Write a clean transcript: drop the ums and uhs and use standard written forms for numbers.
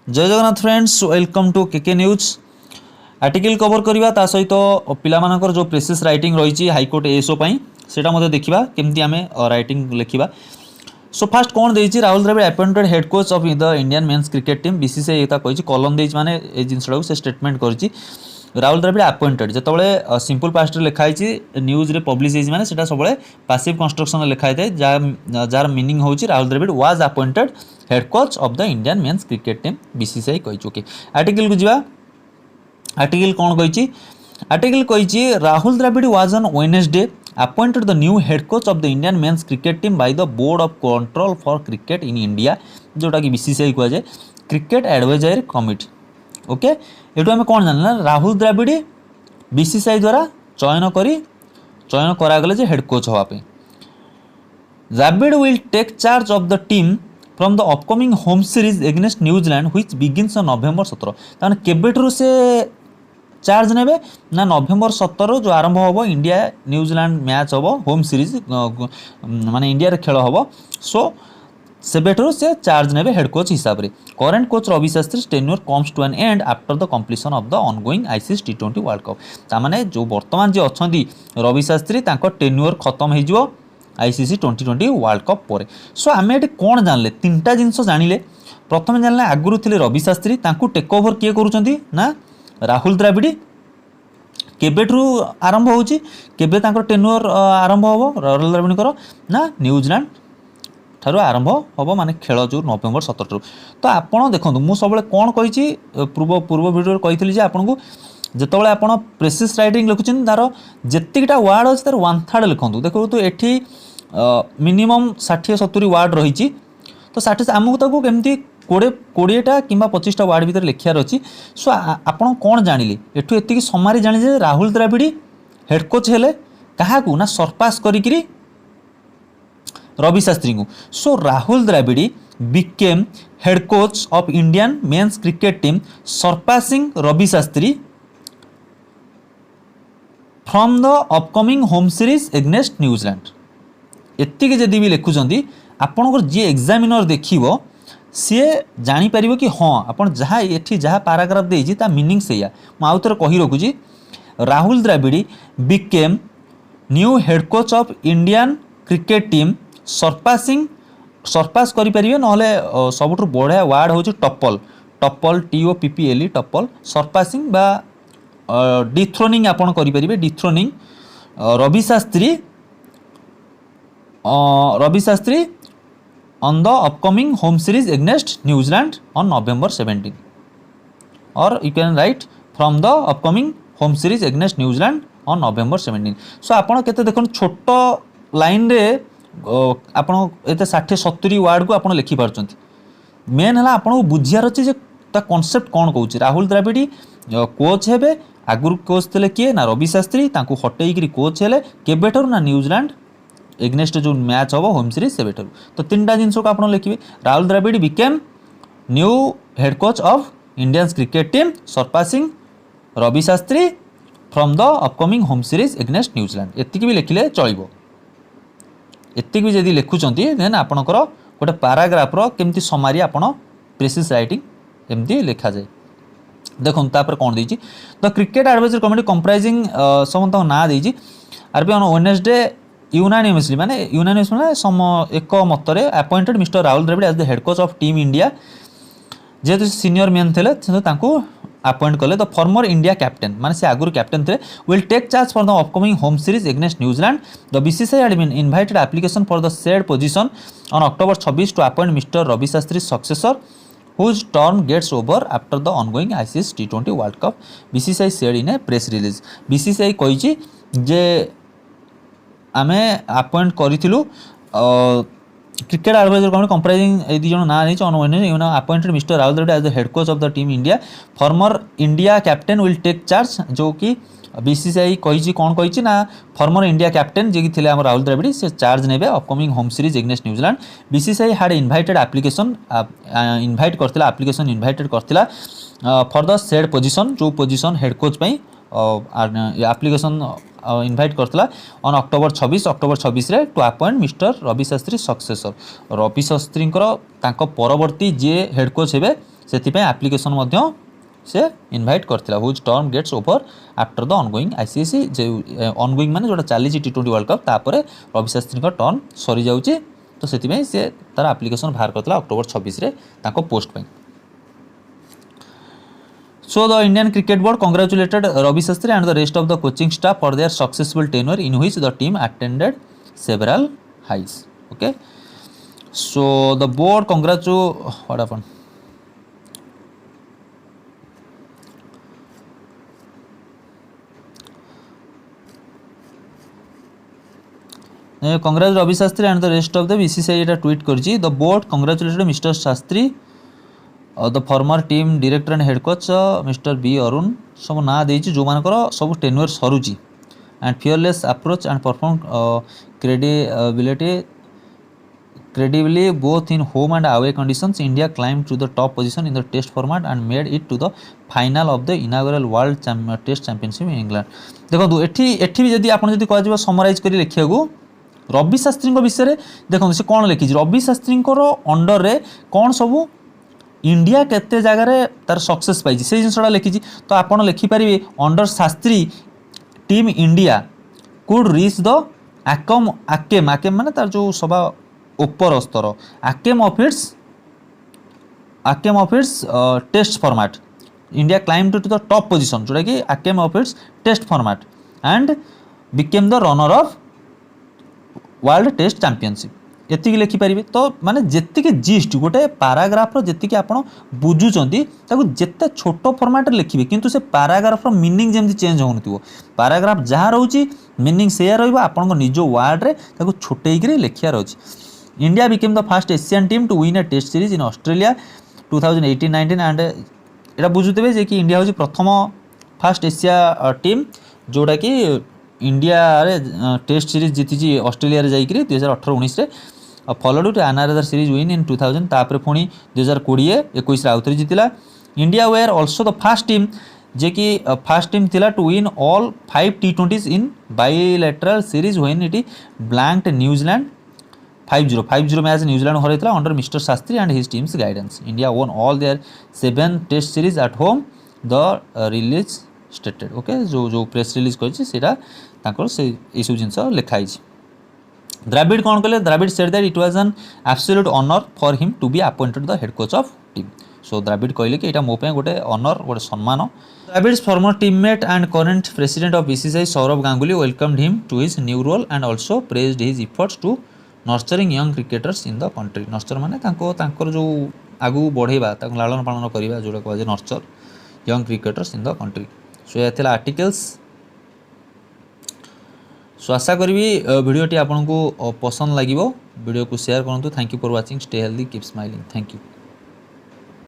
जय Jagannath friends, welcome to KK news. Article cover करवा ता सहित पिलामानकर जो प्रेसेस राइटिंग रही हाईकोर्ट एएसओ सेटा मते देखिबा केमती आमे राइटिंग लिखिबा। सो फास्ट कौन देछि Rahul Dravid appointed head coach of the Indian men's cricket team BCCI एता कहिछि कॉलम देछि माने ए जिंसडा से स्टेटमेंट करछि राहुल द्रविड़ अपॉइंटेड जेतबळे सिंपल पास्ट रे लिखा हिछि न्यूज रे पब्लिश हिछि माने सेटा सबळे पैसिव कंस्ट्रक्शन लिखा हिते जार मीनिंग होछि Rahul Dravid was appointed head coach of the Indian men's cricket team BCCI कहि चुके। आर्टिकल को जिबा। आर्टिकल कौन कहिछि आर्टिकल कहिछि Rahul Dravid was on Wednesday appointed the new head coach of the Indian men's cricket team by the Board of Control for Cricket in India जोटा कि BCCI कह जाए क्रिकेट एडवाइजरी कमिटी। ओके एटू आम कौन जानला राहुल द्रविड़ बीसीसीआई द्वारा चयन करागले जे हेड कोच हवा पे। Dravid will take charge of the team from the upcoming home series against New Zealand which begins on November 17 ताने केबेठरू से चार्ज नेबे ना नवेम्बर 17 जो आरंभ होबो इंडिया न्यूजीलैंड मैच होबो होम सीरीज माने इंडिया रे खेल होबो। सो सेबेठरू से चार्ज नेबे हेड कोच हिसाब रे। Current coach Ravi Shastri tenure comes to an end after the completion of the ongoing ICC T20 world cup. ता माने जो वर्तमान जे अछंती रवि शास्त्री तांको टेन्योर खत्म हे जिवो आईसीसी T20 वर्ल्ड कप पर। सो आमे एटी कोन जानले तीनटा जिंस जानिले। प्रथम जानले आगुरु थिले रवि शास्त्री तांको टेक ओवर किए करूचंती ना राहुल द्रविड़ केबेठू आरंभ होची केबे तांकर टेन्योर आरंभ होबो राहुल द्रविड़कर ना न्यूजीलैंड ठारू आरंभ होबो माने खेल जो नवेम्बर 17 तो आपण देखंतु मु सबले कोन कहिची पूर्व वीडियो रे कहितली जे आपन को जेतबळे आपण प्रेसिस राइटिंग लिखुछिन तार जेतिकटा वर्ड अछि तार 1/3 लिखंतु। देखो तो एठी मिनिमम 60-70 वर्ड रहिची तो 60 आमु ताको केमती 20टा कि 25टा वार्ड भीतर लिखार अच्छी। सो आपड़ कौन जानिले एठू एतिकी समारी जानी जे राहुल द्रविड़ हेड कोच हेले क्या ना सरपास करी रवि शास्त्री को। So Rahul Dravid became head coach of Indian men's cricket team surpassing Ravi Shastri from the upcoming home series against New Zealand. एतिकी जदि भी लिखुचंती आपनकर जे एग्जामिनर देखिबो सी जापर कि हाँ आप जहाँ ये जहाँ पाराग्राफ देती ता मीनिंग से आउ थे कही रखुची Rahul Dravid became new head coach of Indian cricket team surpass करें ना सबुठ बढ़िया वार्ड हूँ टप्पल TOPPL टप्पल सरपासिंग बा डिथ्रोनिंग आपन करें डिथ्रोनिंग Ravi Shastri on the upcoming home series against New Zealand on November 17 or you can write from the upcoming home series against New Zealand on November 17। so आपण केते देखन छोट लाइन रे आपण एते 60-70 वर्ड को आपण लिखि पारचंती। मेन हला आपण को बुझियार अछि जे ता कांसेप्ट कोन कहउछि राहुल द्रविड़ कोच हेबे आगुर कोच तले किए ना रवि शास्त्री तांको हटेई करी कोच हेले केबेठर ना न्यूजीलैंड एगेंस्ट जो मैच हम होम सीरीज से बेटर। तो तीनटा जिनस को आप लिखे Rahul Dravid became new head coach of Indian cricket team surpassing Ravi Shastri from the upcoming home series against New Zealand. एतिक भी लिखिले चलिबो। एतिक भी जदि लिखुचंती देन आपनकर गोटे पैराग्राफ रो केमती समारी आपण प्रेसिस राइटिंग एमती लिखा जाए। देखो तापर कोन देछि the cricket advisory committee comprising समस्त ना देछि आरबी ऑन वेडनेसडे यूनानिमसली माने एक मतरे appointed Mr Rahul Dravid as the head coach of team India जेहेतु सीनियर मैन थे अपॉइंट कले द फॉर्मर इंडिया कैप्टन माने से आगुर कैप्टन थे will take charge for the upcoming home series against New Zealand. The BCCI had been invited application for the said position on October 26 to appoint Mr Ravi Shastri successor whose term gets over after the ongoing ICC T20 world cup BCCI said in a press release। BCCI कहिछि जे आमे appoint करिथिलु cricket adviser committee comprising ए दी जण ना नहीं on Wednesday appointed Mr Rahul Dravid as the head coach of the team India former India captain will take charge. जो कि बीसीसीआई कहिछि कोन कहिछि ना फॉर्मर इंडिया कैप्टन जे कि थिले हम राहुल द्रविड़ से चार्ज नेबे upcoming home series against New Zealand. BCCI had invited application invited करथिला for the said position जो पोजीशन हेड कोच पई एप्लीकेशन इनवाइट करथिला ऑन October 26 रे to appoint Mr Ravi Shastri successor. Ravi Shastri तांको परवर्ती जे हेड कोच हेबे से आप्लिकेसन से इनभाइट करथिला which term gets over after the ongoing ICC जे ऑनगोइंग माने जोटा चली T20 वर्ल्ड कप तापरे रवि शास्त्री का टर्न सरी जाउची तो से तार आप्लिकेसन बाहर करथिला अक्टोबर 26 रे ताको पोस्ट पे So the Indian Cricket Board congratulated Ravi Shastri and the rest of the coaching staff for their successful tenure in which the team attended several highs. Okay. So the board what happened? Congrats Ravi Shastri and the rest of the BCCI এটা tweet করছি the board congratulated Mr. Shastri the former team director and head coach Mr. B Arun सब ना देछि जो मानकर सब tenure सरुची and fearless approach and perform credibly both in home and away conditions. India climbed to the top position in the test format and made it to the final of the inaugural world test championship in England. देखो एठी भी जदी आपण जदी कह जिवो summarise करी लिखिया को रवि शास्त्री विषय में देखो से कौन लिखी रवि शास्त्री अंडर रे कौन सब इंडिया केते जगार तार सक्सेस पाई से जिनसा लिखी तो आपड़ लिखिपारे under Shastri team India could reach the acme acme माने तार जो सभा ऊपर स्तर acme of its test format India climbed to the top position जोटा कि acme of its test format and became the runner of World Test Championship एति लिखिपारे तो माने जेतिके जिस्ट गोटे पाराग्राफ जी आप बुझुंट जिते छोट फॉर्मेट लिखिए किंतु से पाराग्राफ मीनिंग जमी चेंज हो पाराग्राफ जहाँ रोचे मीनिंग से आपण निज वर्ड रे छोटेक लिखार अच्छे India became the first Asian team to win a test series in Australia 2018-19 and एटा बुझुते जे कि इंडिया हूँ प्रथम फर्स्ट एशिया टीम जोटा कि इंडिया रे टेस्ट सीरीज जीति ऑस्ट्रेलिया रे जाइकरी 2018-19 followed to another series win in 2000 तापर पुणी 2020-21 आउथरे जीतिला India were also the first team जे कि फर्स्ट टीम थिला to win all 5 T20s in bilateral series when it blanked New Zealand 5-0 match New Zealand हरैतला under Mr Shastri and his team's guidance India won all their 7 test series at home the release stated okay जो press release कहिछि सेटा ताकर से ई सब जिंस लिखाई द्राविड कौन कले Dravid said that it was an absolute honour for him to be appointed the head coach of team so Dravid कहले कि एटा मो पे गोटे ऑनर गोटे सम्मान Dravid's former teammate and current president of BCCI Sourav Ganguly welcomed him to his new role and also praised his efforts to nurturing young cricketers in the country nurture माने तांकर जो आगु बढ़ेबा लालन पालन करवा जोटा कह nurture young cricketers in the country so यह आर्टिकल्स सो आशा करी वीडियोटी आपको पसंद लगे वीडियो को शेयर करूँ thank you for watching stay healthy keep smiling thank you.